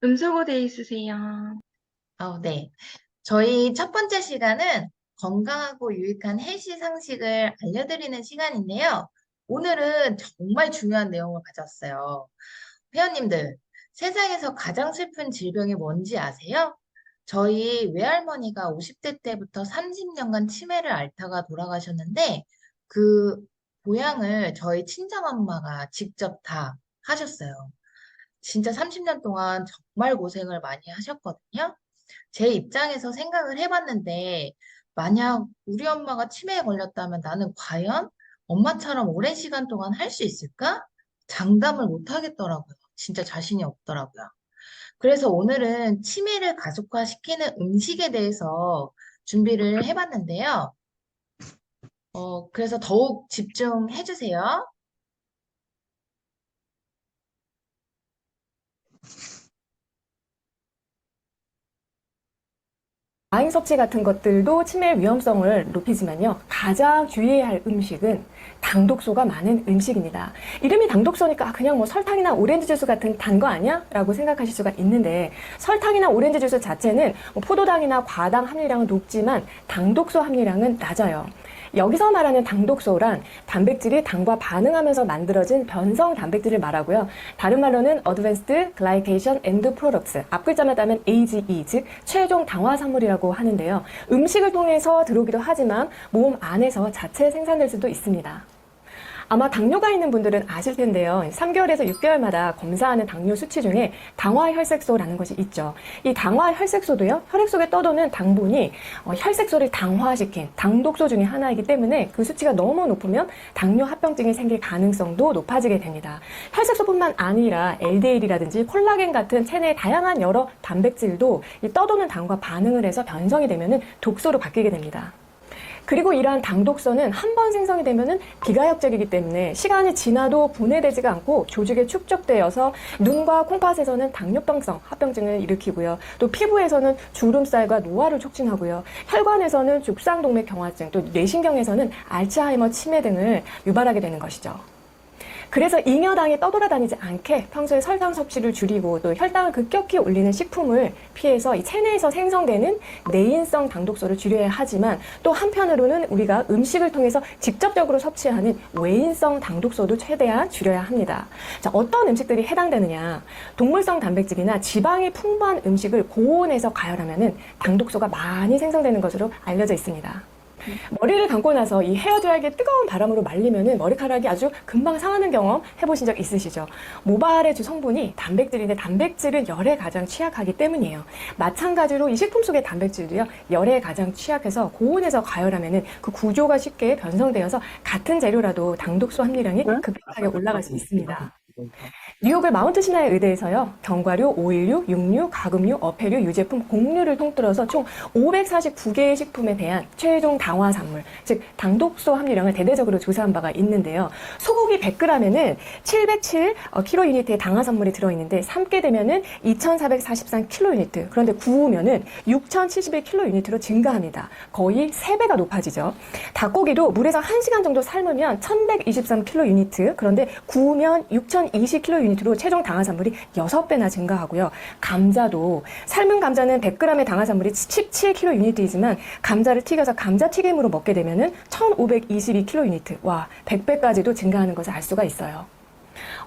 음소거 돼 있으세요. 네. 저희 첫 번째 시간은 건강하고 유익한 헬시 상식을 알려드리는 시간인데요. 오늘은 정말 중요한 내용을 가졌어요. 회원님들, 세상에서 가장 슬픈 질병이 뭔지 아세요? 저희 외할머니가 50대 때부터 30년간 치매를 앓다가 돌아가셨는데 그 보양을 저희 친정엄마가 직접 다 하셨어요. 진짜 30년 동안 정말 고생을 많이 하셨거든요. 제 입장에서 생각을 해봤는데, 만약 우리 엄마가 치매에 걸렸다면 나는 과연 엄마처럼 오랜 시간 동안 할 수 있을까? 장담을 못 하겠더라고요. 진짜 자신이 없더라고요. 그래서 오늘은 치매를 가속화시키는 음식에 대해서 준비를 해봤는데요. 그래서 더욱 집중해 주세요. 과잉 섭취 같은 것들도 치매 위험성을 높이지만요. 가장 주의해야 할 음식은 당독소가 많은 음식입니다. 이름이 당독소니까 그냥 뭐 설탕이나 오렌지 주스 같은 단 거 아니야? 라고 생각하실 수가 있는데, 설탕이나 오렌지 주스 자체는 뭐 포도당이나 과당 함유량은 높지만 당독소 함유량은 낮아요. 여기서 말하는 당독소란 단백질이 당과 반응하면서 만들어진 변성 단백질을 말하고요. 다른 말로는 Advanced Glycation End Products, 앞글자만 따면 AGE, 즉 최종 당화산물이라고 하는데요. 음식을 통해서 들어오기도 하지만 몸 안에서 자체 생산될 수도 있습니다. 아마 당뇨가 있는 분들은 아실 텐데요. 3개월에서 6개월마다 검사하는 당뇨 수치 중에 당화혈색소라는 것이 있죠. 이 당화혈색소도요, 혈액 속에 떠도는 당분이 혈색소를 당화시킨 당독소 중에 하나이기 때문에 그 수치가 너무 높으면 당뇨 합병증이 생길 가능성도 높아지게 됩니다. 혈색소뿐만 아니라 LDL이라든지 콜라겐 같은 체내의 다양한 여러 단백질도 이 떠도는 당과 반응을 해서 변성이 되면 독소로 바뀌게 됩니다. 그리고 이러한 당독소는 한 번 생성이 되면은 비가역적이기 때문에 시간이 지나도 분해되지가 않고 조직에 축적되어서 눈과 콩팥에서는 당뇨병성 합병증을 일으키고요. 또 피부에서는 주름살과 노화를 촉진하고요. 혈관에서는 죽상동맥 경화증, 또 뇌신경에서는 알츠하이머 치매 등을 유발하게 되는 것이죠. 그래서 잉여당이 떠돌아다니지 않게 평소에 설탕 섭취를 줄이고 또 혈당을 급격히 올리는 식품을 피해서 이 체내에서 생성되는 내인성 당독소를 줄여야 하지만, 또 한편으로는 우리가 음식을 통해서 직접적으로 섭취하는 외인성 당독소도 최대한 줄여야 합니다. 자, 어떤 음식들이 해당되느냐? 동물성 단백질이나 지방이 풍부한 음식을 고온에서 가열하면 당독소가 많이 생성되는 것으로 알려져 있습니다. 머리를 감고 나서 이 헤어드라이기 뜨거운 바람으로 말리면은 머리카락이 아주 금방 상하는 경험 해보신 적 있으시죠? 모발의 주 성분이 단백질인데 단백질은 열에 가장 취약하기 때문이에요. 마찬가지로 이 식품 속의 단백질도요, 열에 가장 취약해서 고온에서 가열하면은 그 구조가 쉽게 변성되어서 같은 재료라도 당독소 함유량이 급격하게 올라갈 수 있습니다. 뉴욕의 마운트 시나이 의대에서요, 견과류, 오일류, 육류, 가금류, 어패류, 유제품, 곡류를 통틀어서 총 549개의 식품에 대한 최종 당화산물, 즉 당독소 함유량을 대대적으로 조사한 바가 있는데요. 소고기 100g에는 707kU의 당화산물이 들어있는데 삶게 되면은 2443kU, 그런데 구우면은 6071kU로 증가합니다. 거의 3배가 높아지죠. 닭고기도 물에서 1시간 정도 삶으면 1123kU, 그런데 구우면 6020kU로 최종 당화산물이 6배나 증가하고요. 감자도 삶은 감자는 100g의 당화산물이 17kU이지만 감자를 튀겨서 감자튀김으로 먹게 되면은 1522kU, 와, 100배까지도 증가하는 것을 알 수가 있어요.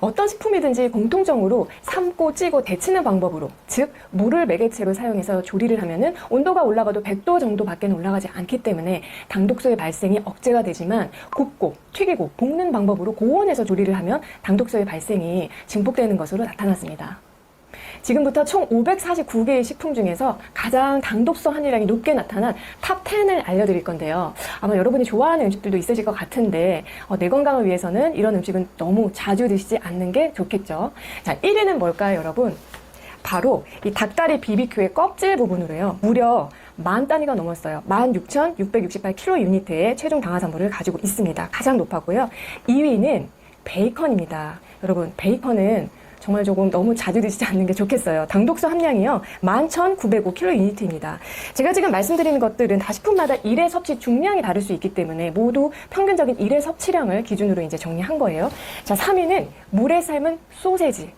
어떤 식품이든지 공통적으로 삶고 찌고 데치는 방법으로, 즉 물을 매개체로 사용해서 조리를 하면은 온도가 올라가도 100도 정도 밖에는 올라가지 않기 때문에 당독소의 발생이 억제가 되지만, 굽고 튀기고 볶는 방법으로 고온에서 조리를 하면 당독소의 발생이 증폭되는 것으로 나타났습니다. 지금부터 총 549개의 식품 중에서 가장 당독소 함유량이 높게 나타난 탑 10을 알려드릴 건데요. 아마 여러분이 좋아하는 음식들도 있으실 것 같은데 내 건강을 위해서는 이런 음식은 너무 자주 드시지 않는 게 좋겠죠. 자, 1위는 뭘까요, 여러분? 바로 이 닭다리 BBQ의 껍질 부분으로요, 무려 10,000단위가 넘었어요. 16,668kU의 최종 당화산물을 가지고 있습니다. 가장 높았고요. 2위는 베이컨입니다. 여러분, 베이컨은 정말 조금 너무 자주 드시지 않는 게 좋겠어요. 당독소 함량이요, 11,905kU입니다. 제가 지금 말씀드리는 것들은 다 식품마다 일회 섭취 중량이 다를 수 있기 때문에 모두 평균적인 일회 섭취량을 기준으로 이제 정리한 거예요. 자, 3위는 물에 삶은 소세지.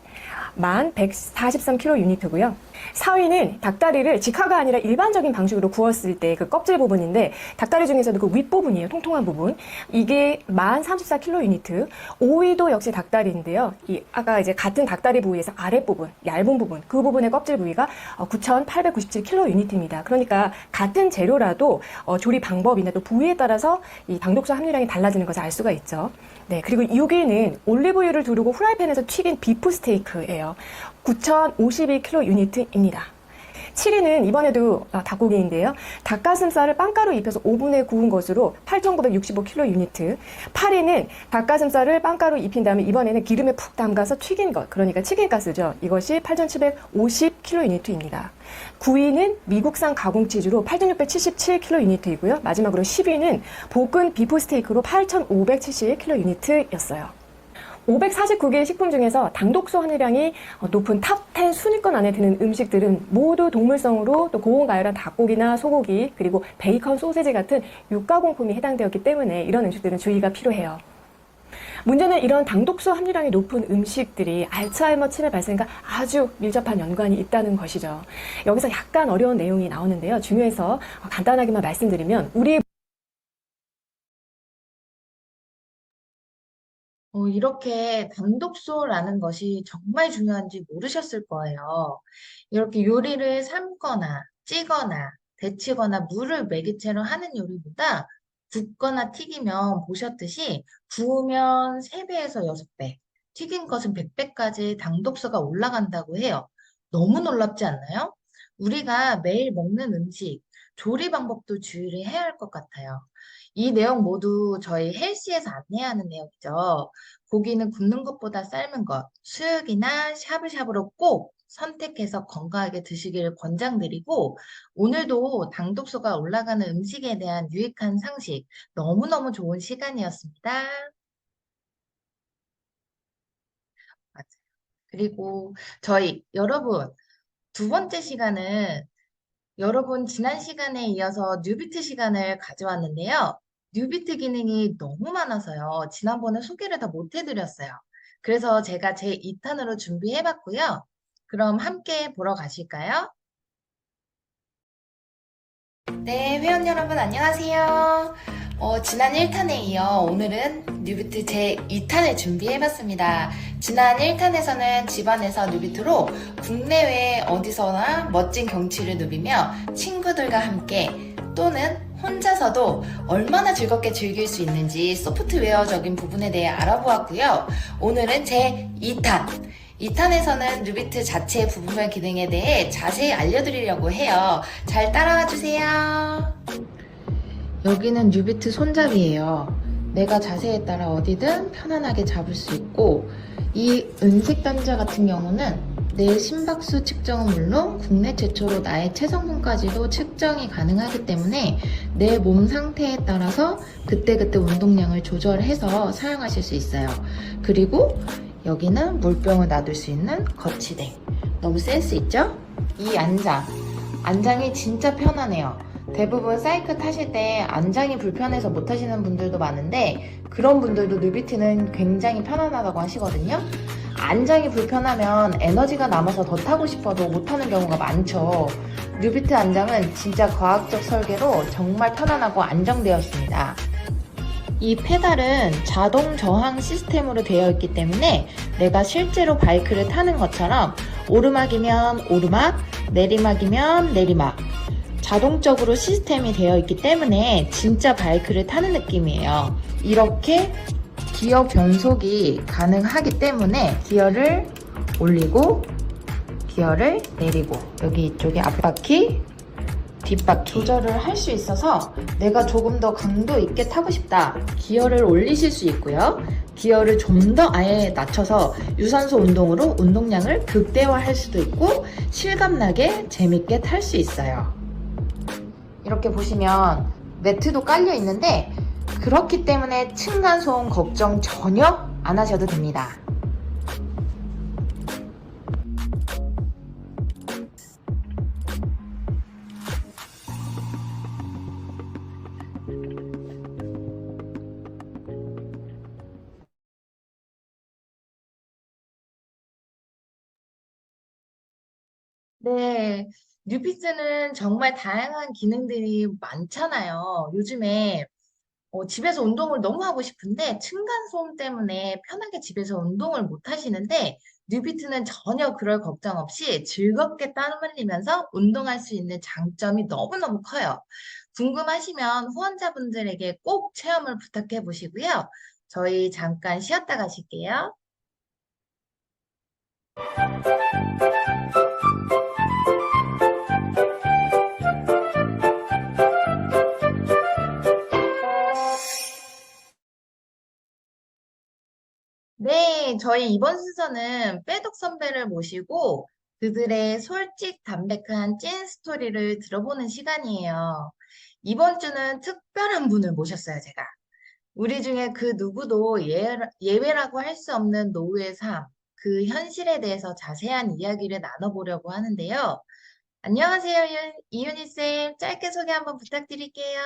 만 143kg고요. 4위는 닭다리를 직화가 아니라 일반적인 방식으로 구웠을 때 그 껍질 부분인데 닭다리 중에서도 그 윗부분이에요. 통통한 부분. 이게 1034kg. 5위도 역시 닭다리인데요. 아까 이제 같은 닭다리 부위에서 아랫부분, 얇은 부분, 그 부분의 껍질 부위가 9,897kg입니다. 그러니까 같은 재료라도 조리 방법이나 또 부위에 따라서 이 당독소 함유량이 달라지는 것을 알 수가 있죠. 네, 그리고 6위는 올리브유를 두르고 후라이팬에서 튀긴 비프 스테이크예요. 9,052kg입니다. 7위는 이번에도 닭고기인데요. 닭가슴살을 빵가루 입혀서 오븐에 구운 것으로 8,965kg. 8위는 닭가슴살을 빵가루 입힌 다음에 이번에는 기름에 푹 담가서 튀긴 것, 그러니까 치킨가스죠. 이것이 8,750kg입니다. 9위는 미국산 가공치즈로 8,677kg이고요. 마지막으로 10위는 볶은 비프 스테이크로 8,571kg였어요. 549개의 식품 중에서 당독소 함유량이 높은 탑10 순위권 안에 드는 음식들은 모두 동물성으로 또 고온가열한 닭고기나 소고기 그리고 베이컨, 소세지 같은 육가공품이 해당되었기 때문에 이런 음식들은 주의가 필요해요. 문제는 이런 당독소 함유량이 높은 음식들이 알츠하이머 치매 발생과 아주 밀접한 연관이 있다는 것이죠. 여기서 약간 어려운 내용이 나오는데요. 중요해서 간단하게만 말씀드리면 이렇게 당독소라는 것이 정말 중요한지 모르셨을 거예요. 이렇게 요리를 삶거나 찌거나 데치거나 물을 매개체로 하는 요리보다 굽거나 튀기면 보셨듯이 구우면 3배에서 6배, 튀긴 것은 100배까지 당독소가 올라간다고 해요. 너무 놀랍지 않나요? 우리가 매일 먹는 음식, 조리 방법도 주의를 해야 할 것 같아요. 이 내용 모두 저희 헬스에서 안내하는 내용이죠. 고기는 굽는 것보다 삶은 것, 수육이나 샤브샤브로 꼭 선택해서 건강하게 드시기를 권장드리고, 오늘도 당독소가 올라가는 음식에 대한 유익한 상식, 너무너무 좋은 시간이었습니다. 맞아요. 그리고 여러분, 두 번째 시간은 여러분, 지난 시간에 이어서 뉴비트 시간을 가져왔는데요. 뉴비트 기능이 너무 많아서요. 지난번에 소개를 다 못 해드렸어요. 그래서 제가 제 2탄으로 준비해봤고요. 그럼 함께 보러 가실까요? 네, 회원 여러분 안녕하세요. 지난 1탄에 이어 오늘은 뉴비트 제 2탄을 준비해봤습니다. 지난 1탄에서는 집안에서 뉴비트로 국내외 어디서나 멋진 경치를 누비며 친구들과 함께 또는 혼자서도 얼마나 즐겁게 즐길 수 있는지 소프트웨어적인 부분에 대해 알아보았고요. 오늘은 제 2탄. 2탄에서는 뉴비트 자체 부분별 기능에 대해 자세히 알려드리려고 해요. 잘 따라와 주세요. 여기는 뉴비트 손잡이에요. 내가 자세에 따라 어디든 편안하게 잡을 수 있고, 이 은색 단자 같은 경우는 내 심박수 측정은 물론 국내 최초로 나의 체성분까지도 측정이 가능하기 때문에 내 몸 상태에 따라서 그때그때 운동량을 조절해서 사용하실 수 있어요. 그리고 여기는 물병을 놔둘 수 있는 거치대. 너무 센스 있죠? 이 안장이 진짜 편하네요. 대부분 사이클 타실 때 안장이 불편해서 못 타시는 분들도 많은데 그런 분들도 뉴비트는 굉장히 편안하다고 하시거든요. 안장이 불편하면 에너지가 남아서 더 타고 싶어도 못 타는 경우가 많죠. 뉴비트 안장은 진짜 과학적 설계로 정말 편안하고 안정되었습니다. 이 페달은 자동 저항 시스템으로 되어 있기 때문에 내가 실제로 바이크를 타는 것처럼 오르막이면 오르막, 내리막이면 내리막 자동적으로 시스템이 되어 있기 때문에 진짜 바이크를 타는 느낌이에요. 이렇게 기어 변속이 가능하기 때문에 기어를 올리고 기어를 내리고 여기 이쪽에 앞바퀴 뒷바퀴 조절을 할 수 있어서 내가 조금 더 강도 있게 타고 싶다. 기어를 올리실 수 있고요. 기어를 좀 더 아예 낮춰서 유산소 운동으로 운동량을 극대화할 수도 있고 실감나게 재밌게 탈 수 있어요. 이렇게 보시면 매트도 깔려 있는데 그렇기 때문에 층간소음 걱정 전혀 안 하셔도 됩니다. 네, 뉴피스는 정말 다양한 기능들이 많잖아요. 요즘에 집에서 운동을 너무 하고 싶은데 층간소음 때문에 편하게 집에서 운동을 못 하시는데 뉴피트는 전혀 그럴 걱정 없이 즐겁게 땀 흘리면서 운동할 수 있는 장점이 너무너무 커요. 궁금하시면 후원자분들에게 꼭 체험을 부탁해 보시고요. 저희 잠깐 쉬었다 가실게요. 네, 저희 이번 순서는 빼독 선배를 모시고 그들의 솔직 담백한 찐 스토리를 들어보는 시간이에요. 이번 주는 특별한 분을 모셨어요, 제가. 우리 중에 그 누구도 예외라고 할 수 없는 노후의 삶, 그 현실에 대해서 자세한 이야기를 나눠보려고 하는데요. 안녕하세요, 이윤희 쌤. 짧게 소개 한번 부탁드릴게요.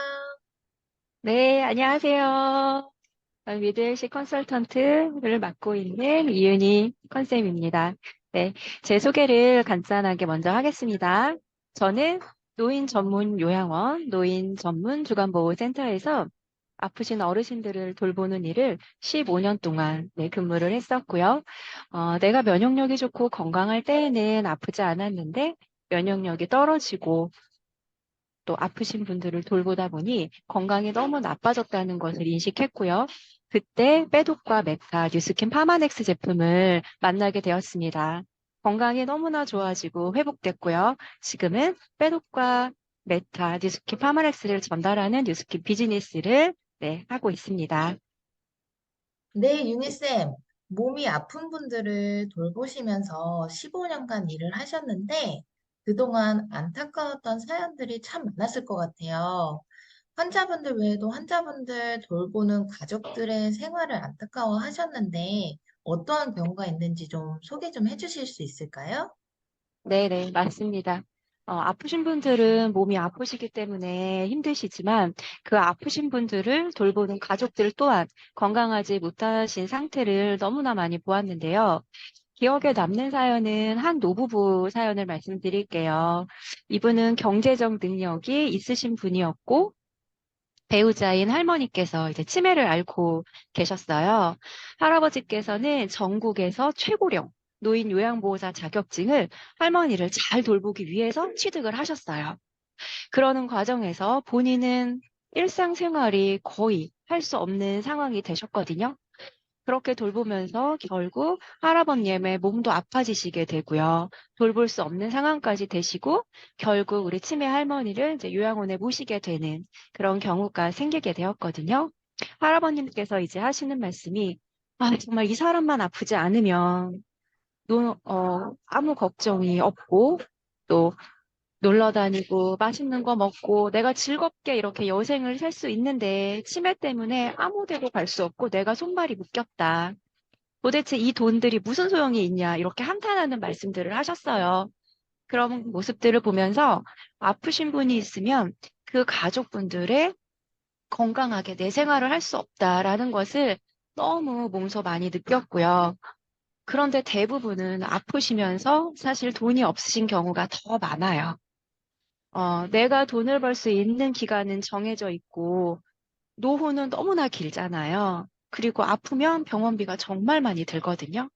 네, 안녕하세요. 미들시 컨설턴트를 맡고 있는 이윤희 컨쌤입니다. 네, 제 소개를 간단하게 먼저 하겠습니다. 저는 노인 전문 요양원, 노인 전문 주간보호센터에서 아프신 어르신들을 돌보는 일을 15년 동안 근무를 했었고요. 내가 면역력이 좋고 건강할 때에는 아프지 않았는데 면역력이 떨어지고 또 아프신 분들을 돌보다 보니 건강이 너무 나빠졌다는 것을 인식했고요. 그때 빼독과 메타, 뉴스킨 파마넥스 제품을 만나게 되었습니다. 건강이 너무나 좋아지고 회복됐고요. 지금은 빼독과 메타, 뉴스킨 파마넥스를 전달하는 뉴스킨 비즈니스를 하고 있습니다. 네, 유니쌤. 몸이 아픈 분들을 돌보시면서 15년간 일을 하셨는데, 그동안 안타까웠던 사연들이 참 많았을 것 같아요. 환자분들 외에도 환자분들 돌보는 가족들의 생활을 안타까워 하셨는데, 어떠한 경우가 있는지 좀 소개 좀 해주실 수 있을까요? 네네, 맞습니다. 아프신 분들은 몸이 아프시기 때문에 힘드시지만 그 아프신 분들을 돌보는 가족들 또한 건강하지 못하신 상태를 너무나 많이 보았는데요. 기억에 남는 사연은 한 노부부 사연을 말씀드릴게요. 이분은 경제적 능력이 있으신 분이었고 배우자인 할머니께서 이제 치매를 앓고 계셨어요. 할아버지께서는 전국에서 최고령 노인 요양보호사 자격증을 할머니를 잘 돌보기 위해서 취득을 하셨어요. 그러는 과정에서 본인은 일상생활이 거의 할 수 없는 상황이 되셨거든요. 그렇게 돌보면서 결국 할아버님의 몸도 아파지시게 되고요. 돌볼 수 없는 상황까지 되시고 결국 우리 치매 할머니를 이제 요양원에 모시게 되는 그런 경우가 생기게 되었거든요. 할아버님께서 이제 하시는 말씀이 정말 이 사람만 아프지 않으면 아무 걱정이 없고 또 놀러 다니고 맛있는 거 먹고 내가 즐겁게 이렇게 여생을 살 수 있는데 치매 때문에 아무 데도 갈 수 없고 내가 손발이 묶였다. 도대체 이 돈들이 무슨 소용이 있냐 이렇게 한탄하는 말씀들을 하셨어요. 그런 모습들을 보면서 아프신 분이 있으면 그 가족분들의 건강하게 내 생활을 할 수 없다라는 것을 너무 몸소 많이 느꼈고요. 그런데 대부분은 아프시면서 사실 돈이 없으신 경우가 더 많아요. 내가 돈을 벌 수 있는 기간은 정해져 있고 노후는 너무나 길잖아요. 그리고 아프면 병원비가 정말 많이 들거든요.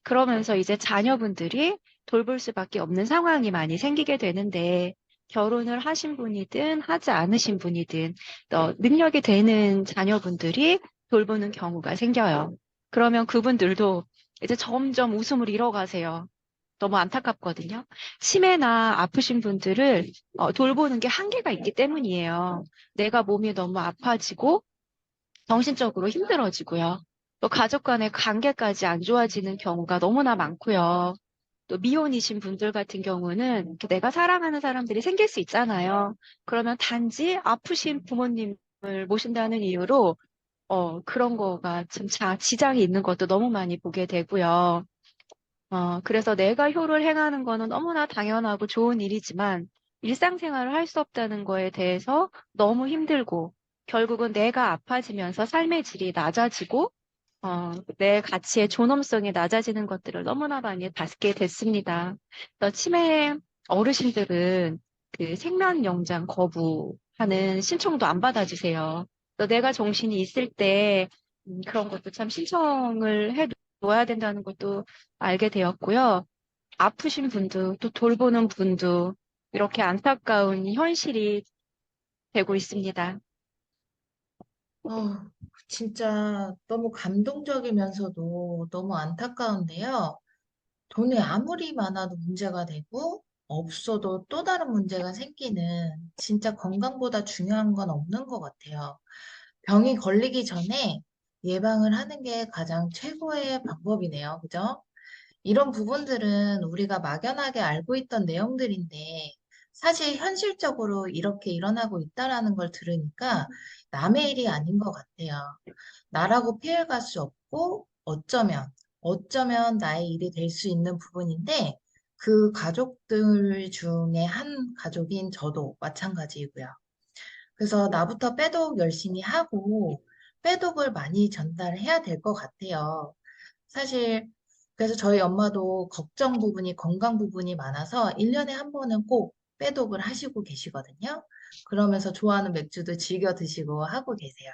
그러면서 이제 자녀분들이 돌볼 수밖에 없는 상황이 많이 생기게 되는데 결혼을 하신 분이든 하지 않으신 분이든 능력이 되는 자녀분들이 돌보는 경우가 생겨요. 그러면 그분들도 이제 점점 웃음을 잃어가세요. 너무 안타깝거든요. 치매나 아프신 분들을 돌보는 게 한계가 있기 때문이에요. 내가 몸이 너무 아파지고 정신적으로 힘들어지고요. 또 가족 간의 관계까지 안 좋아지는 경우가 너무나 많고요. 또 미혼이신 분들 같은 경우는 이렇게 내가 사랑하는 사람들이 생길 수 있잖아요. 그러면 단지 아프신 부모님을 모신다는 이유로 그런 거가 참 지장이 있는 것도 너무 많이 보게 되고요. 그래서 내가 효를 행하는 거는 너무나 당연하고 좋은 일이지만 일상생활을 할 수 없다는 거에 대해서 너무 힘들고 결국은 내가 아파지면서 삶의 질이 낮아지고 내 가치의 존엄성이 낮아지는 것들을 너무나 많이 받게 됐습니다. 또 치매 어르신들은 그 생면영장 거부하는 신청도 안 받아주세요. 또 내가 정신이 있을 때 그런 것도 참 신청을 해놓아야 된다는 것도 알게 되었고요. 아프신 분도 또 돌보는 분도 이렇게 안타까운 현실이 되고 있습니다. 어, 진짜 너무 감동적이면서도 너무 안타까운데요. 돈이 아무리 많아도 문제가 되고, 없어도 또 다른 문제가 생기는 진짜 건강보다 중요한 건 없는 것 같아요. 병이 걸리기 전에 예방을 하는 게 가장 최고의 방법이네요. 그죠? 이런 부분들은 우리가 막연하게 알고 있던 내용들인데, 사실 현실적으로 이렇게 일어나고 있다라는 걸 들으니까 남의 일이 아닌 것 같아요. 나라고 피해갈 수 없고, 어쩌면 나의 일이 될 수 있는 부분인데, 그 가족들 중에 한 가족인 저도 마찬가지이고요. 그래서 나부터 빼독 열심히 하고, 빼독을 많이 전달해야 될 것 같아요. 사실 그래서 저희 엄마도 걱정 부분이 건강 부분이 많아서 1년에 한 번은 꼭 빼독을 하시고 계시거든요. 그러면서 좋아하는 맥주도 즐겨 드시고 하고 계세요.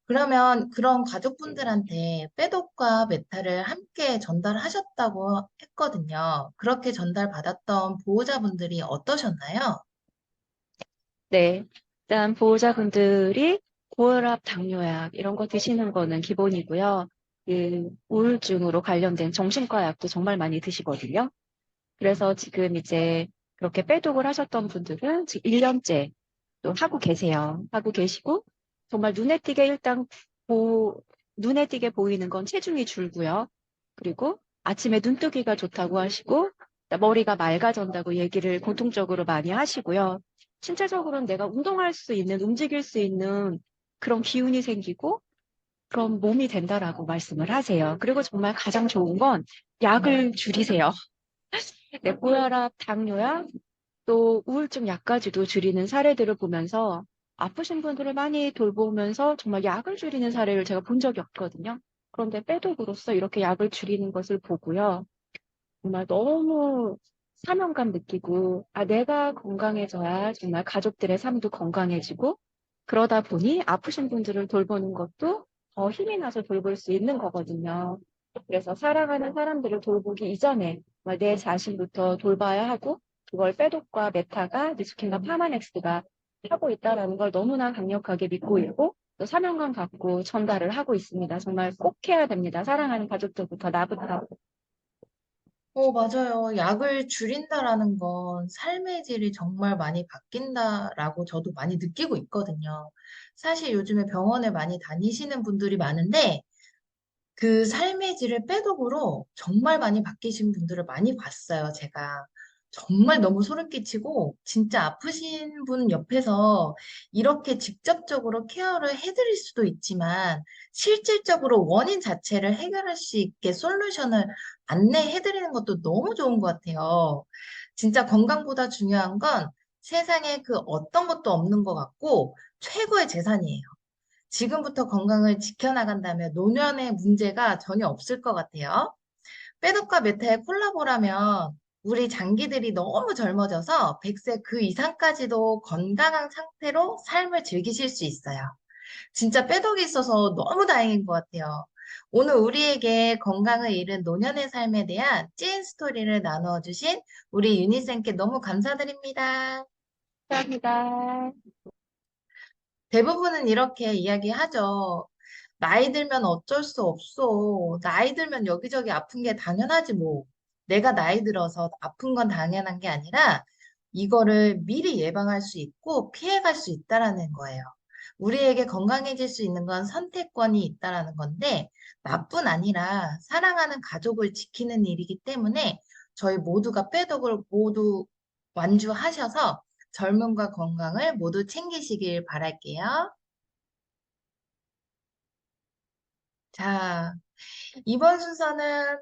그러면 그런 가족분들한테 빼독과 메타를 함께 전달하셨다고 했거든요. 그렇게 전달받았던 보호자분들이 어떠셨나요? 네. 일단 보호자분들이 고혈압, 당뇨약 이런 거 드시는 거는 기본이고요. 그 우울증으로 관련된 정신과 약도 정말 많이 드시거든요. 그래서 지금 이제 그렇게 빼독을 하셨던 분들은 지금 1년째 또 하고 계세요. 하고 계시고 정말 눈에 띄게 보이는 건 체중이 줄고요. 그리고 아침에 눈뜨기가 좋다고 하시고 머리가 맑아진다고 얘기를 공통적으로 많이 하시고요. 신체적으로는 내가 운동할 수 있는, 움직일 수 있는 그런 기운이 생기고 그런 몸이 된다라고 말씀을 하세요. 그리고 정말 가장 좋은 건 약을 줄이세요. 네, 고혈압, 당뇨약, 또 우울증 약까지도 줄이는 사례들을 보면서 아프신 분들을 많이 돌보면서 정말 약을 줄이는 사례를 제가 본 적이 없거든요. 그런데 빼독으로써 이렇게 약을 줄이는 것을 보고요. 정말 너무 사명감 느끼고, 내가 건강해져야 정말 가족들의 삶도 건강해지고, 그러다 보니 아프신 분들을 돌보는 것도 더 힘이 나서 돌볼 수 있는 거거든요. 그래서 사랑하는 사람들을 돌보기 이전에 정말 내 자신부터 돌봐야 하고, 그걸 빼독과 메타가, 리스킨과 파마넥스가 하고 있다는 걸 너무나 강력하게 믿고 있고, 또 사명감 갖고 전달을 하고 있습니다. 정말 꼭 해야 됩니다. 사랑하는 가족들부터 나부터. 맞아요. 약을 줄인다라는 건 삶의 질이 정말 많이 바뀐다라고 저도 많이 느끼고 있거든요. 사실 요즘에 병원에 많이 다니시는 분들이 많은데, 그 삶의 질을 빼독으로 정말 많이 바뀌신 분들을 많이 봤어요, 제가. 정말 너무 소름 끼치고, 진짜 아프신 분 옆에서 이렇게 직접적으로 케어를 해드릴 수도 있지만, 실질적으로 원인 자체를 해결할 수 있게 솔루션을 안내해드리는 것도 너무 좋은 것 같아요. 진짜 건강보다 중요한 건 세상에 그 어떤 것도 없는 것 같고, 최고의 재산이에요. 지금부터 건강을 지켜나간다면 노년의 문제가 전혀 없을 것 같아요. 빼독과 메타의 콜라보라면 우리 장기들이 너무 젊어져서 100세 그 이상까지도 건강한 상태로 삶을 즐기실 수 있어요. 진짜 빼독이 있어서 너무 다행인 것 같아요. 오늘 우리에게 건강을 잃은 노년의 삶에 대한 찐 스토리를 나누어 주신 우리 유니쌤께 너무 감사드립니다. 감사합니다. 대부분은 이렇게 이야기하죠. 나이 들면 어쩔 수 없어. 나이 들면 여기저기 아픈 게 당연하지 뭐. 내가 나이 들어서 아픈 건 당연한 게 아니라 이거를 미리 예방할 수 있고 피해갈 수 있다라는 거예요. 우리에게 건강해질 수 있는 건 선택권이 있다라는 건데 나뿐 아니라 사랑하는 가족을 지키는 일이기 때문에 저희 모두가 빼독을 모두 완주하셔서 젊음과 건강을 모두 챙기시길 바랄게요. 자, 이번 순서는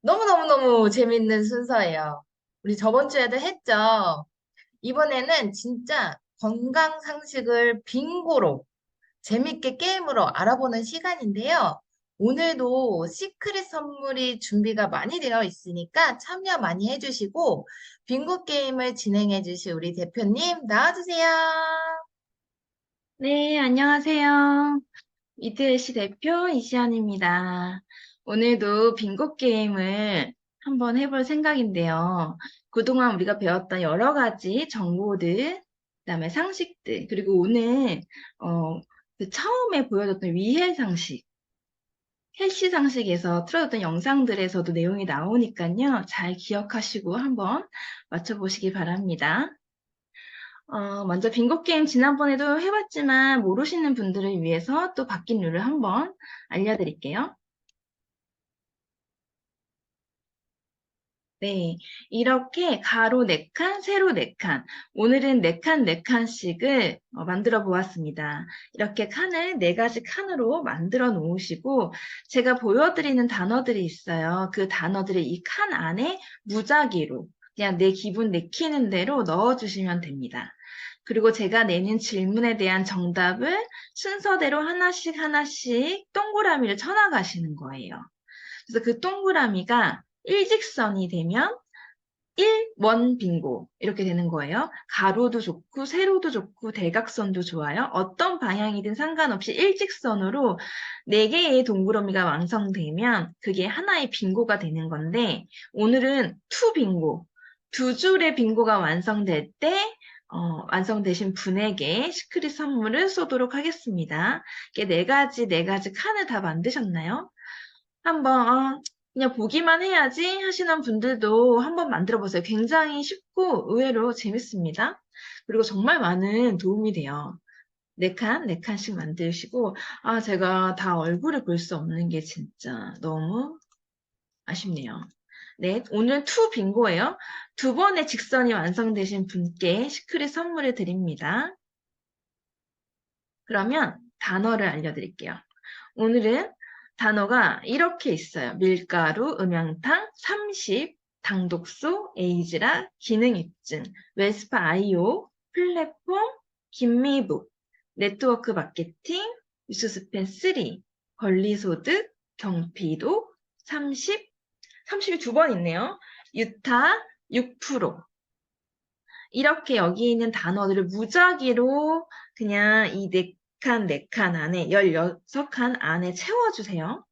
너무너무너무 재밌는 순서예요. 우리 저번 주에도 했죠. 이번에는 진짜 건강 상식을 빙고로 재밌게 게임으로 알아보는 시간인데요. 오늘도 시크릿 선물이 준비가 많이 되어 있으니까 참여 많이 해주시고, 빙고 게임을 진행해 주실 우리 대표님 나와주세요. 네, 안녕하세요. 이트엘시 대표 이시연입니다. 오늘도 빙고 게임을 한번 해볼 생각인데요. 그동안 우리가 배웠던 여러 가지 정보들, 그다음에 상식들, 그리고 오늘 그 처음에 보여줬던 위해 상식, 해시 상식에서 틀어졌던 영상들에서도 내용이 나오니까요. 잘 기억하시고 한번 맞춰보시기 바랍니다. 먼저 빙고 게임 지난번에도 해봤지만 모르시는 분들을 위해서 또 바뀐 룰을 한번 알려드릴게요. 네, 이렇게 가로 4칸, 세로 4칸. 오늘은 4칸, 4칸씩을 만들어 보았습니다. 이렇게 칸을 4가지 칸으로 만들어 놓으시고 제가 보여드리는 단어들이 있어요. 그 단어들을 이 칸 안에 무작위로 그냥 내 기분 내키는 대로 넣어주시면 됩니다. 그리고 제가 내는 질문에 대한 정답을 순서대로 하나씩 하나씩 동그라미를 쳐나가시는 거예요. 그래서 그 동그라미가 일직선이 되면 1원 빙고 이렇게 되는 거예요. 가로도 좋고 세로도 좋고 대각선도 좋아요. 어떤 방향이든 상관없이 일직선으로 4개의 동그라미가 완성되면 그게 하나의 빙고가 되는 건데 오늘은 투 빙고, 2줄의 빙고가 완성될 때 완성되신 분에게 시크릿 선물을 쏘도록 하겠습니다. 이게 4가지 칸을 다 만드셨나요? 한번 그냥 보기만 해야지 하시는 분들도 한번 만들어 보세요. 굉장히 쉽고 의외로 재밌습니다. 그리고 정말 많은 도움이 돼요. 4칸, 4칸씩 만드시고 제가 다 얼굴을 볼 수 없는 게 진짜 너무 아쉽네요. 네, 오늘 투 빙고예요. 2번의 직선이 완성되신 분께 시크릿 선물을 드립니다. 그러면 단어를 알려드릴게요. 오늘은 단어가 이렇게 있어요. 밀가루, 음영탕, 30, 당독소, 에이즈라, 기능입증, 웨스파 아이오, 플랫폼, 김미북, 네트워크 마케팅, 뉴스스펜 3, 권리소득, 경피도, 30이 2번 있네요. 유타, 6%. 이렇게 여기 있는 단어들을 무작위로 그냥 이 4칸 안에 16칸 안에 채워주세요.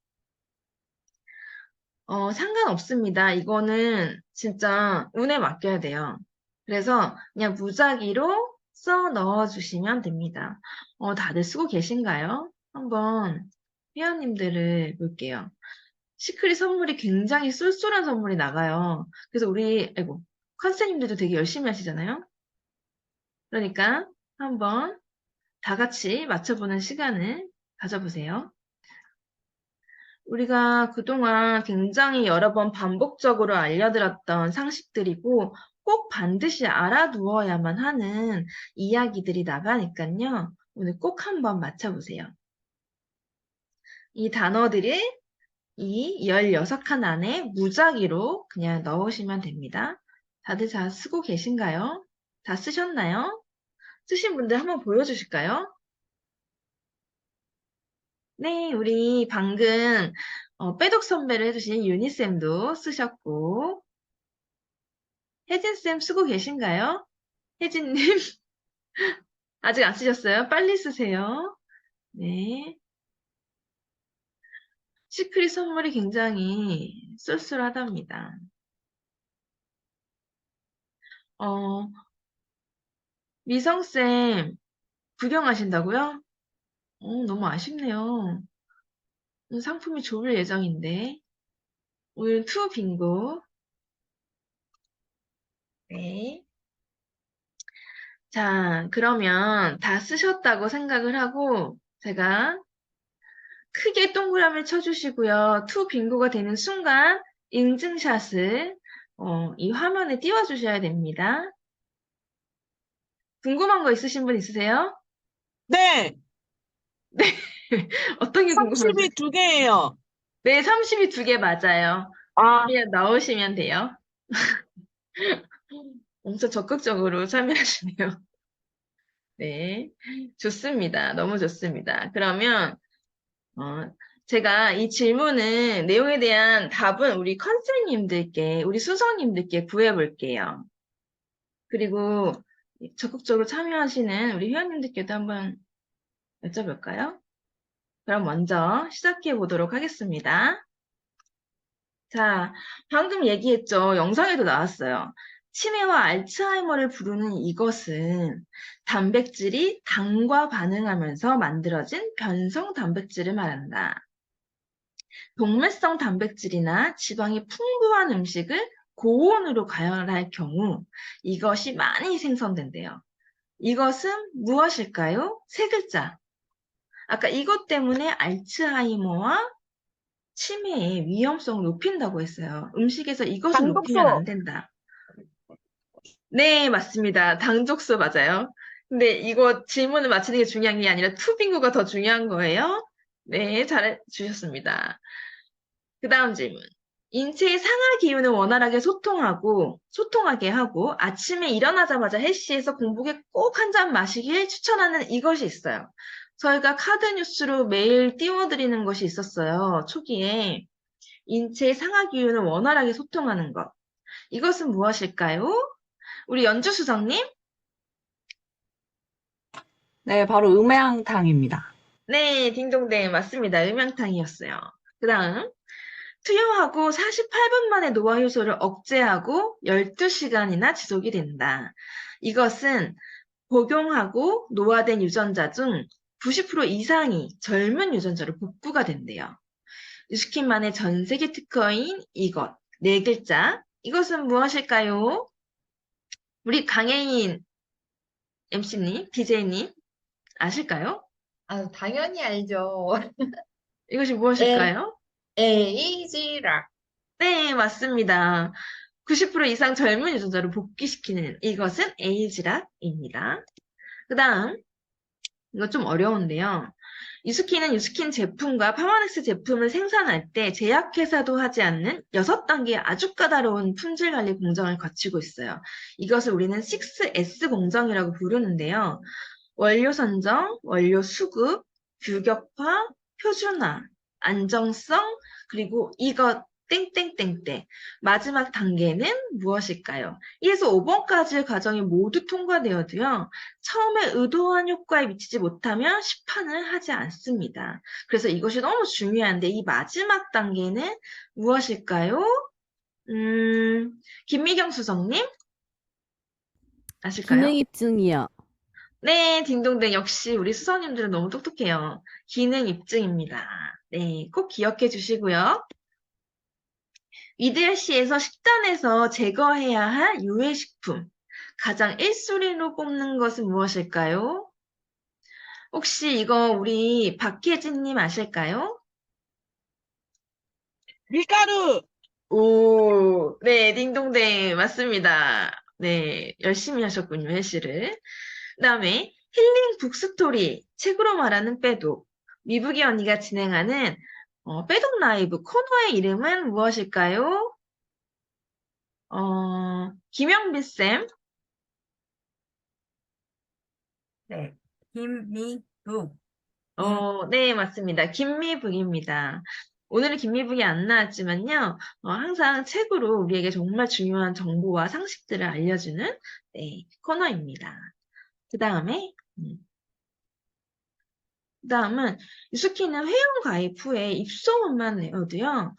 상관없습니다. 이거는 진짜 운에 맡겨야 돼요. 그래서 그냥 무작위로 써 넣어주시면 됩니다. 다들 쓰고 계신가요? 한번 회원님들을 볼게요. 시크릿 선물이 굉장히 쏠쏠한 선물이 나가요. 그래서 컨셉님들도 되게 열심히 하시잖아요. 그러니까 한번 다 같이 맞춰보는 시간을 가져보세요. 우리가 그동안 굉장히 여러 번 반복적으로 알려드렸던 상식들이고 꼭 반드시 알아두어야만 하는 이야기들이 나가니까요. 오늘 꼭 한번 맞춰보세요. 이 단어들을 이 16칸 안에 무작위로 그냥 넣으시면 됩니다. 다들 다 쓰고 계신가요? 다 쓰셨나요? 쓰신 분들 한번 보여주실까요? 네, 우리 방금 빼독 선배를 해주신 유니쌤도 쓰셨고 혜진쌤 쓰고 계신가요? 혜진님 아직 안 쓰셨어요? 빨리 쓰세요. 네, 시크릿 선물이 굉장히 쏠쏠하답니다. 미성쌤 구경하신다고요? 너무 아쉽네요. 오늘 상품이 좋을 예정인데 오늘 투 빙고. 네. 자, 그러면 다 쓰셨다고 생각을 하고 제가 크게 동그라미를 쳐주시고요. 투 빙고가 되는 순간 인증샷을 이 화면에 띄워주셔야 됩니다. 궁금한 거 있으신 분 있으세요? 네, 어떤 게 궁금하세요? 30이 2개예요. 네, 30이 2개 맞아요. 아, 그냥 넣으시면 돼요. 엄청 적극적으로 참여하시네요. 네, 좋습니다. 너무 좋습니다. 그러면 제가 이 질문은 내용에 대한 답은 우리 컨설님들께, 우리 수석님들께 구해볼게요. 그리고 적극적으로 참여하시는 우리 회원님들께도 한번 여쭤볼까요? 그럼 먼저 시작해 보도록 하겠습니다. 자, 방금 얘기했죠. 영상에도 나왔어요. 치매와 알츠하이머를 부르는 이것은 단백질이 당과 반응하면서 만들어진 변성 단백질을 말한다. 동맥성 단백질이나 지방이 풍부한 음식을 고온으로 가열할 경우 이것이 많이 생성된대요. 이것은 무엇일까요? 세 글자. 아까 이것 때문에 알츠하이머와 치매의 위험성을 높인다고 했어요. 음식에서 이것을 높이면 안 된다. 네, 맞습니다. 당족수 맞아요. 근데 이거 질문을 맞히는 게 중요한 게 아니라 투빙고가 더 중요한 거예요. 네, 잘 주셨습니다. 그 다음 질문. 인체의 상하 기운을 원활하게 소통하게 하고 아침에 일어나자마자 헬시에서 공복에 꼭 한 잔 마시길 추천하는 이것이 있어요. 저희가 카드 뉴스로 매일 띄워드리는 것이 있었어요. 초기에. 인체의 상하 기운을 원활하게 소통하는 것. 이것은 무엇일까요? 우리 연주수석님? 네, 바로 음양탕입니다. 네, 딩동댕 맞습니다. 음양탕이었어요. 그 다음. 투여하고 48분 만에 노화 효소를 억제하고 12시간이나 지속이 된다. 이것은 복용하고 노화된 유전자 중 90% 이상이 젊은 유전자로 복구가 된대요. 유스킨만의 전 세계 특허인 이것, 네 글자. 이것은 무엇일까요? 우리 강혜인 MC님, DJ님, 아실까요? 아, 당연히 알죠. 이것이 무엇일까요? 에이지락. 네, 맞습니다. 90% 이상 젊은 유전자를 복귀시키는 이것은 에이지락입니다. 그 다음, 이거 좀 어려운데요. 유스킨은 유스킨 제품과 파마넥스 제품을 생산할 때 제약회사도 하지 않는 6단계의 아주 까다로운 품질 관리 공정을 거치고 있어요. 이것을 우리는 6S 공정이라고 부르는데요. 원료 선정, 원료 수급, 규격화, 표준화, 안정성, 그리고 이것 땡땡땡땡. 마지막 단계는 무엇일까요? 1에서 5번까지의 과정이 모두 통과되어도요. 처음에 의도한 효과에 미치지 못하면 시판을 하지 않습니다. 그래서 이것이 너무 중요한데 이 마지막 단계는 무엇일까요? 김미경 수석님 아실까요? 기능 입증이요. 네, 딩동댕 역시 우리 수석님들은 너무 똑똑해요. 기능 입증입니다. 네, 꼭 기억해 주시고요. 위드헬시에서 식단에서 제거해야 할 유해식품. 가장 1순위로 뽑는 것은 무엇일까요? 혹시 이거 우리 박혜진님 아실까요? 밀가루! 오, 네, 딩동댕 맞습니다. 네, 열심히 하셨군요, 헬시를. 그 다음에 힐링 북스토리, 책으로 말하는 빼독. 미북이 언니가 진행하는 빼독 라이브 코너의 이름은 무엇일까요? 김영빈 쌤. 네, 김미북. 네, 맞습니다. 김미북입니다. 오늘은 김미북이 안 나왔지만요, 항상 책으로 우리에게 정말 중요한 정보와 상식들을 알려주는 네, 코너입니다. 그 다음은 유스키는 회원 가입 후에 입소문만 내어도요,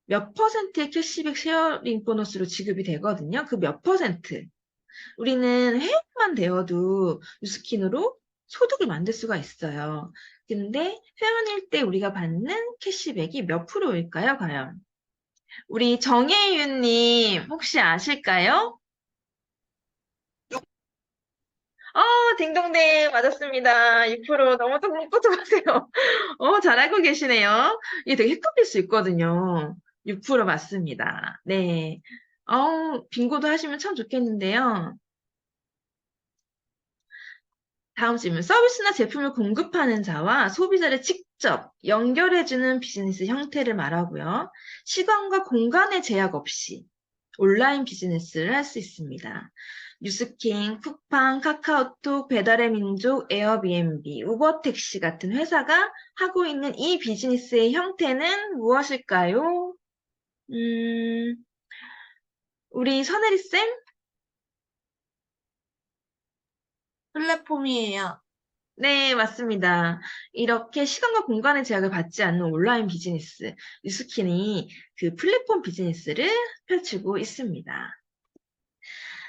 몇 퍼센트의 캐시백 쉐어링 보너스로 지급이 되거든요. 그 몇 퍼센트. 우리는 회원만 되어도 유스킨으로 소득을 만들 수가 있어요. 근데 회원일 때 우리가 받는 캐시백이 몇 프로일까요, 과연? 우리 정혜윤님 혹시 아실까요? 딩동댕 맞았습니다. 6% 너무 똑똑하세요. 잘 알고 계시네요. 이게 되게 헷갈릴 수 있거든요. 6% 맞습니다. 네. 빙고도 하시면 참 좋겠는데요. 다음 질문. 서비스나 제품을 공급하는 자와 소비자를 직접 연결해주는 비즈니스 형태를 말하고요. 시간과 공간의 제약 없이 온라인 비즈니스를 할 수 있습니다. 뉴스킹, 쿠팡, 카카오톡, 배달의 민족, 에어비앤비, 우버택시 같은 회사가 하고 있는 이 비즈니스의 형태는 무엇일까요? 우리 선혜리쌤? 플랫폼이에요. 네, 맞습니다. 이렇게 시간과 공간의 제약을 받지 않는 온라인 비즈니스, 뉴스킨이 그 플랫폼 비즈니스를 펼치고 있습니다.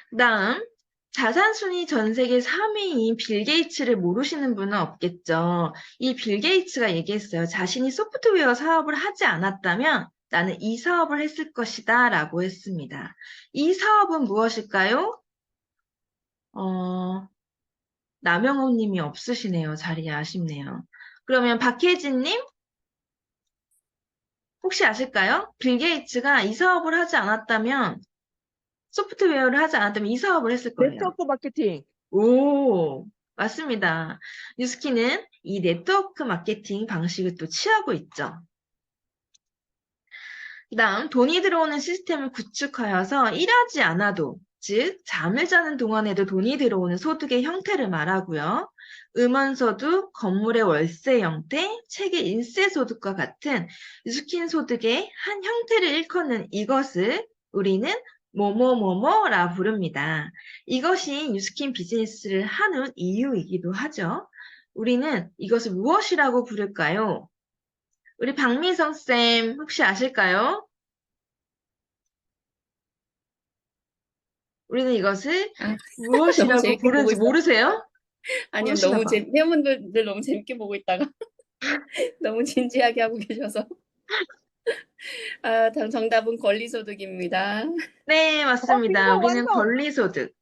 그다음, 자산순위 전 세계 3위인 빌 게이츠를 모르시는 분은 없겠죠. 이 빌 게이츠가 얘기했어요. 자신이 소프트웨어 사업을 하지 않았다면 나는 이 사업을 했을 것이다 라고 했습니다. 이 사업은 무엇일까요? 남영호 님이 없으시네요. 자리에 아쉽네요. 그러면 박혜진 님 혹시 아실까요? 빌 게이츠가 이 사업을 하지 않았다면 소프트웨어를 하지 않았다면 이 사업을 했을 거예요. 네트워크 마케팅. 오, 맞습니다. 뉴스키는 이 네트워크 마케팅 방식을 또 취하고 있죠. 그다음 돈이 들어오는 시스템을 구축하여서 일하지 않아도 즉 잠을 자는 동안에도 돈이 들어오는 소득의 형태를 말하고요. 음원소득, 건물의 월세 형태, 책의 인세 소득과 같은 뉴스킨 소득의 한 형태를 일컫는 이것을 우리는 뭐뭐뭐뭐라 부릅니다. 이것이 뉴스킨 비즈니스를 하는 이유이기도 하죠. 우리는 이것을 무엇이라고 부를까요? 우리 박미성 쌤 혹시 아실까요? 우리는 이것을 아, 너무 무엇이라고 재밌게 보고 부르는지 있어. 모르세요? 아니요, 모르시나 너무 봐. 회원분들 너무 재밌게 보고 있다가 너무 진지하게 하고 계셔서. 정답은 권리소득입니다. 네, 맞습니다. 빙고 우리는 완성. 권리소득.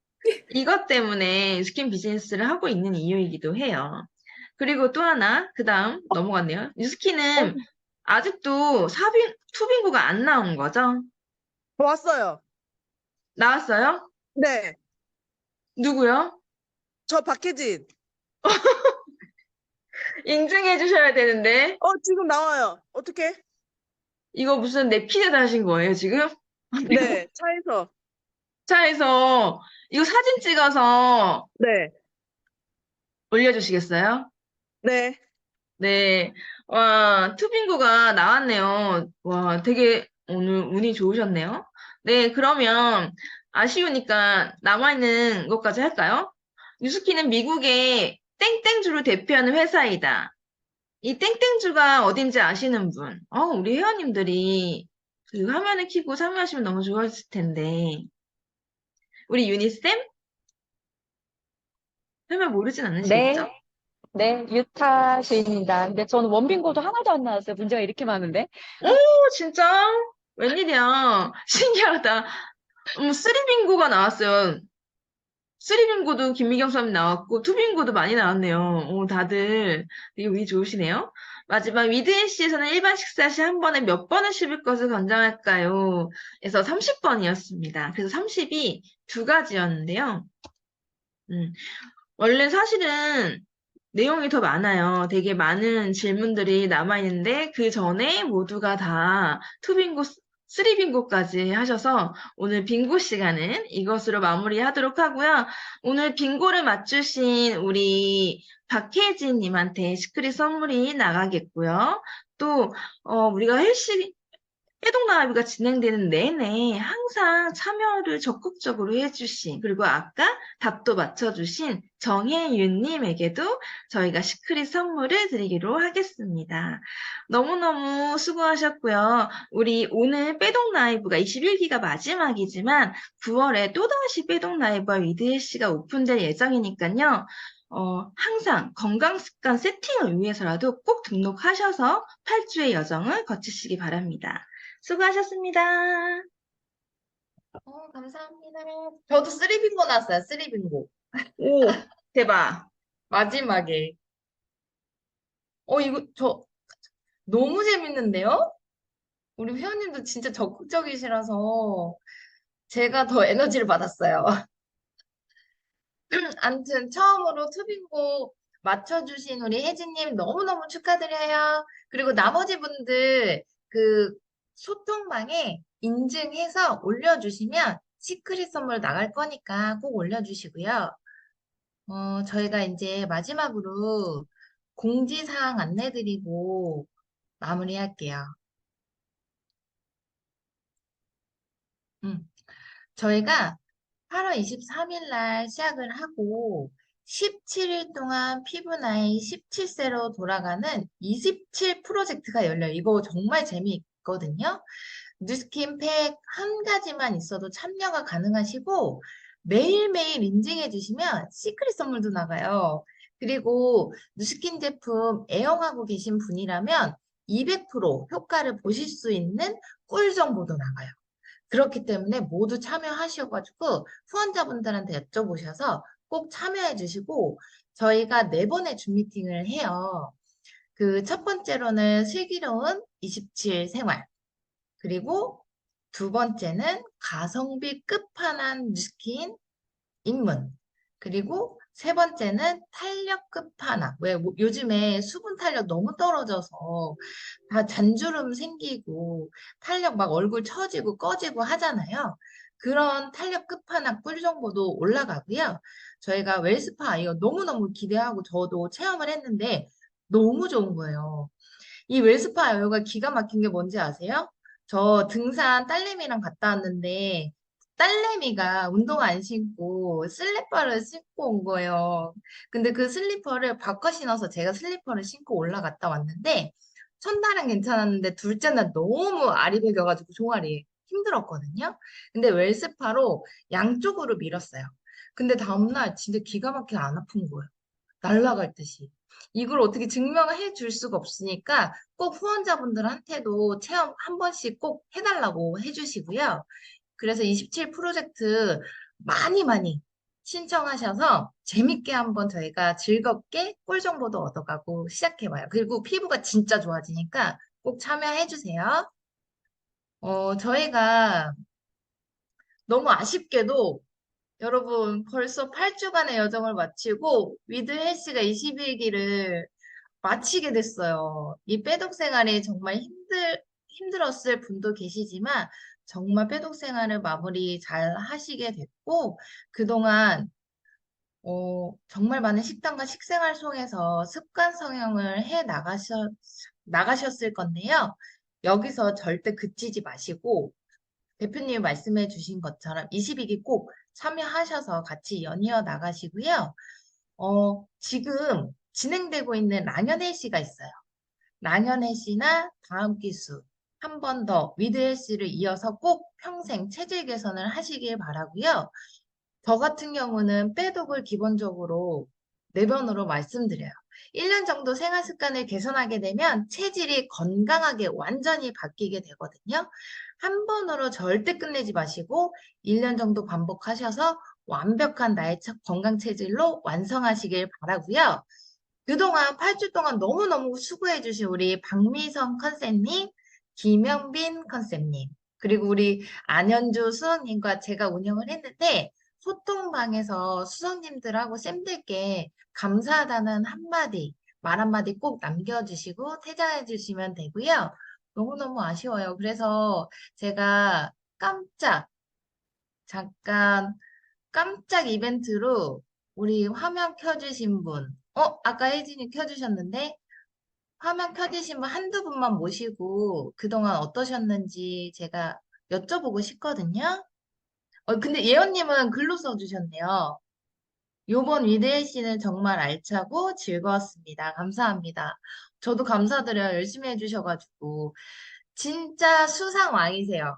이것 때문에 스킨 비즈니스를 하고 있는 이유이기도 해요. 그리고 또 하나, 그 다음 넘어갔네요. 뉴스킨은 아직도 투빙고가 안 나온 거죠? 왔어요. 나왔어요? 네. 누구요? 저 박혜진. 인증해 주셔야 되는데. 지금 나와요. 어떻게? 이거 무슨 내피드 하신 거예요, 지금? 네. 차에서. 차에서 이거 사진 찍어서 네. 올려주시겠어요? 네. 네. 와, 투빙고가 나왔네요. 와, 되게 오늘 운이 좋으셨네요. 네, 그러면 아쉬우니까 남아있는 것까지 할까요? 뉴스키는 미국의 땡땡주를 대표하는 회사이다. 이 땡땡주가 어딘지 아시는 분? 우리 회원님들이 그 화면을 켜고 참여하시면 너무 좋았을 텐데. 우리 유니쌤? 설마 모르진 않으시겠죠? 네, 네, 유타 주입니다. 근데 저는 원빈고도 하나도 안 나왔어요. 문제가 이렇게 많은데. 진짜? 웬일이야. 신기하다. 쓰리빙고가 나왔어요. 쓰리빙고도 김미경 수업이 나왔고, 투빙고도 많이 나왔네요. 다들 되게 운이 좋으시네요. 마지막 위드NC에서는 일반 식사 시 한 번에 몇 번을 씹을 것을 권장할까요? 그래서 30번이었습니다. 그래서 30이 두 가지였는데요. 원래 사실은 내용이 더 많아요. 되게 많은 질문들이 남아있는데 그 전에 모두가 다 투빙고, 쓰리빙고까지 하셔서 오늘 빙고 시간은 이것으로 마무리하도록 하고요. 오늘 빙고를 맞추신 우리 박혜진 님한테 시크릿 선물이 나가겠고요. 또 우리가 해동나비가 진행되는 내내 항상 참여를 적극적으로 해주신, 그리고 아까 답도 맞춰주신 정혜윤님에게도 저희가 시크릿 선물을 드리기로 하겠습니다. 너무너무 수고하셨고요. 우리 오늘 빼동라이브가 21기가 마지막이지만 9월에 또다시 빼동라이브와 위드헬씨가 오픈될 예정이니까요. 항상 건강습관 세팅을 위해서라도 꼭 등록하셔서 8주의 여정을 거치시기 바랍니다. 수고하셨습니다. 감사합니다. 저도 쓰리빙고 나왔어요. 쓰리빙고. 오, 대박. 마지막에. 이거 너무 재밌는데요? 우리 회원님도 진짜 적극적이시라서 제가 더 에너지를 받았어요. 아무튼 처음으로 투빙고 맞춰주신 우리 혜진님 너무너무 축하드려요. 그리고 나머지 분들 그 소통방에 인증해서 올려주시면 시크릿 선물 나갈 거니까 꼭 올려주시고요. 저희가 이제 마지막으로 공지사항 안내드리고 마무리할게요. 음, 저희가 8월 23일 날 시작을 하고 17일 동안 피부 나이 17세로 돌아가는 27 프로젝트가 열려요. 이거 정말 재미있거든요. 뉴스킨 팩 한 가지만 있어도 참여가 가능하시고 매일매일 인증해 주시면 시크릿 선물도 나가요. 그리고 뉴스킨 제품 애용하고 계신 분이라면 200% 효과를 보실 수 있는 꿀 정보도 나가요. 그렇기 때문에 모두 참여하셔가지고 후원자분들한테 여쭤보셔서 꼭 참여해 주시고 저희가 4번의 줌 미팅을 해요. 그 첫 번째로는 슬기로운 27 생활, 그리고 두 번째는 가성비 끝판왕 뉴스킨 입문, 그리고 세 번째는 탄력 끝판왕. 왜 요즘에 수분 탄력 너무 떨어져서 다 잔주름 생기고 탄력 막 얼굴 처지고 꺼지고 하잖아요. 그런 탄력 끝판왕 꿀 정보도 올라가고요. 저희가 웰스파 이거 너무너무 기대하고 저도 체험을 했는데 너무 좋은 거예요. 이 웰스파 요가 기가 막힌 게 뭔지 아세요? 저 등산 딸내미랑 갔다 왔는데 딸내미가 운동화 안 신고 슬리퍼를 신고 온 거예요. 근데 그 슬리퍼를 바꿔 신어서 제가 슬리퍼를 신고 올라갔다 왔는데 첫날은 괜찮았는데 둘째 날 너무 알이 배겨가지고 종아리 힘들었거든요. 근데 웰스파로 양쪽으로 밀었어요. 근데 다음날 진짜 기가 막히게 안 아픈 거예요. 날아갈 듯이. 이걸 어떻게 증명해 줄 수가 없으니까 꼭 후원자분들한테도 체험 한 번씩 꼭 해달라고 해주시고요. 그래서 27 프로젝트 많이 많이 신청하셔서 재밌게 한번 저희가 즐겁게 꿀 정보도 얻어가고 시작해봐요. 그리고 피부가 진짜 좋아지니까 꼭 참여해주세요. 저희가 너무 아쉽게도 여러분 벌써 8주간의 여정을 마치고 위드 헬스가 21기를 마치게 됐어요. 이 빼독 생활이 정말 힘들었을 분도 계시지만 정말 빼독 생활을 마무리 잘 하시게 됐고 그동안 정말 많은 식단과 식생활 속에서 습관 성형을 나가셨을 건데요. 여기서 절대 그치지 마시고 대표님이 말씀해 주신 것처럼 22기 꼭 참여하셔서 같이 연이어 나가시고요. 지금 진행되고 있는 랑연헬씨가 있어요. 랑연헬씨나 다음 기수 한 번 더 위드헬씨를 이어서 꼭 평생 체질 개선을 하시길 바라고요. 저 같은 경우는 빼독을 기본적으로 4번으로 말씀드려요. 1년 정도 생활 습관을 개선하게 되면 체질이 건강하게 완전히 바뀌게 되거든요. 한 번으로 절대 끝내지 마시고 1년 정도 반복하셔서 완벽한 나의 건강 체질로 완성하시길 바라고요. 그동안 8주 동안 너무너무 수고해주신 우리 박미성 컨셉님, 김영빈 컨셉님, 그리고 우리 안현주 수석님과 제가 운영을 했는데 소통방에서 수석님들하고 쌤들께 감사하다는 한마디, 말 한마디 꼭 남겨주시고 퇴장해 주시면 되고요. 너무너무 아쉬워요. 그래서 제가 잠깐 깜짝 이벤트로 우리 화면 켜주신 분, 아까 혜진이 켜주셨는데 화면 켜주신 분 한두 분만 모시고 그동안 어떠셨는지 제가 여쭤보고 싶거든요. 근데 예언님은 글로 써주셨네요. 요번 위대해 씨는 정말 알차고 즐거웠습니다. 감사합니다. 저도 감사드려요. 열심히 해주셔가지고. 진짜 수상왕이세요.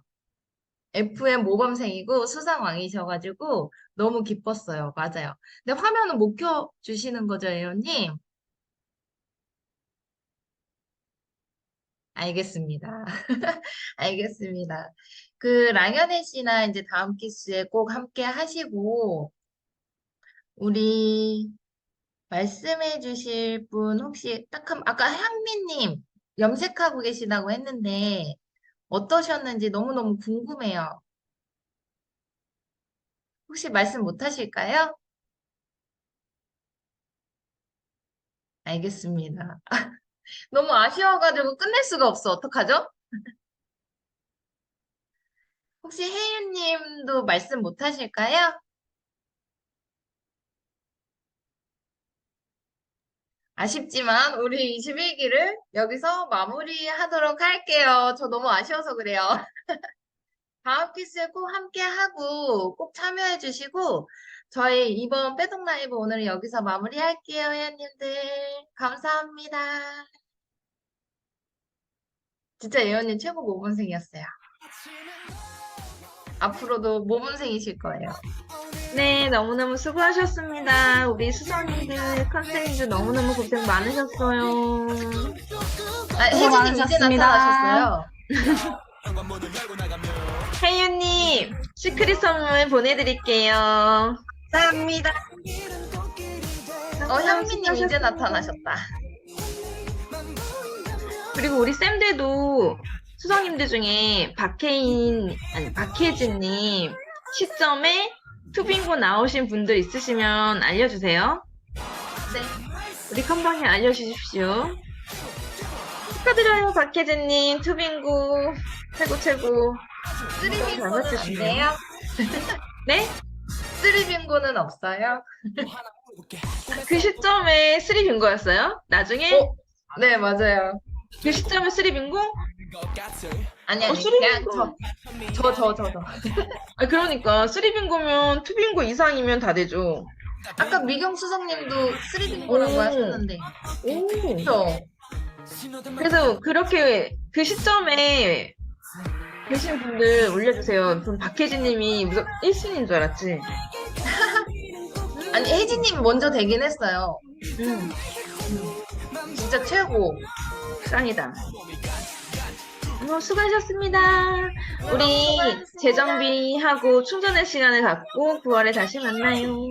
FM 모범생이고 수상왕이셔가지고 너무 기뻤어요. 맞아요. 근데 화면은 못 켜주시는 거죠, 예언님? 알겠습니다. 알겠습니다. 그 랑현혜 씨나 이제 다음 기수에 꼭 함께 하시고 우리 말씀해 주실 분 혹시 아까 향미님 염색하고 계시다고 했는데 어떠셨는지 너무너무 궁금해요. 혹시 말씀 못 하실까요? 알겠습니다. 너무 아쉬워가지고 끝낼 수가 없어. 어떡하죠? 혹시 혜윤님도 말씀 못 하실까요? 아쉽지만 우리 21기를 여기서 마무리하도록 할게요. 저 너무 아쉬워서 그래요. 다음 퀴즈에 꼭 함께 하고 꼭 참여해 주시고 저희 이번 빼독 라이브 오늘 여기서 마무리할게요, 회원님들. 감사합니다. 진짜 예원님 최고 모범생이었어요. 앞으로도 모범생이실 거예요. 네, 너무너무 수고하셨습니다. 우리 수성님들, 컨셉님들 너무너무 고생 많으셨어요. 혜진님 이제 나타나셨어요. 혜윤님, 시크릿 선물 보내드릴게요. 감사합니다. 현미님 이제 나타나셨다. 그리고 우리 쌤들도 수성님들 중에 박혜진님 시점에 투빙고 나오신 분들 있으시면 알려주세요. 네. 우리 컴방에 알려주십시오. 축하드려요, 박혜진님. 투빙고 최고. 쓰리빙고는 안 돼요? 네? 쓰리빙고는 없어요? 그 시점에 3빙고였어요? 나중에? 네, 맞아요. 그 시점에 3빙고? 아니, 그냥 쓰리빙고. 저. 아, 그러니까 3빙고면 2빙고 이상이면 다 되죠. 아까 미경수석님도 쓰리빙고라고 오. 하셨는데. 오. 그렇죠? 그래서 그렇게 그 시점에 계신 분들 올려주세요. 그럼 박혜진님이 무조건 1순위인 줄 알았지? 아니, 혜진님이 먼저 되긴 했어요. 진짜 최고. 짱이다. 수고하셨습니다. 우리 수고하셨습니다. 재정비하고 충전할 시간을 갖고 9월에 다시 만나요.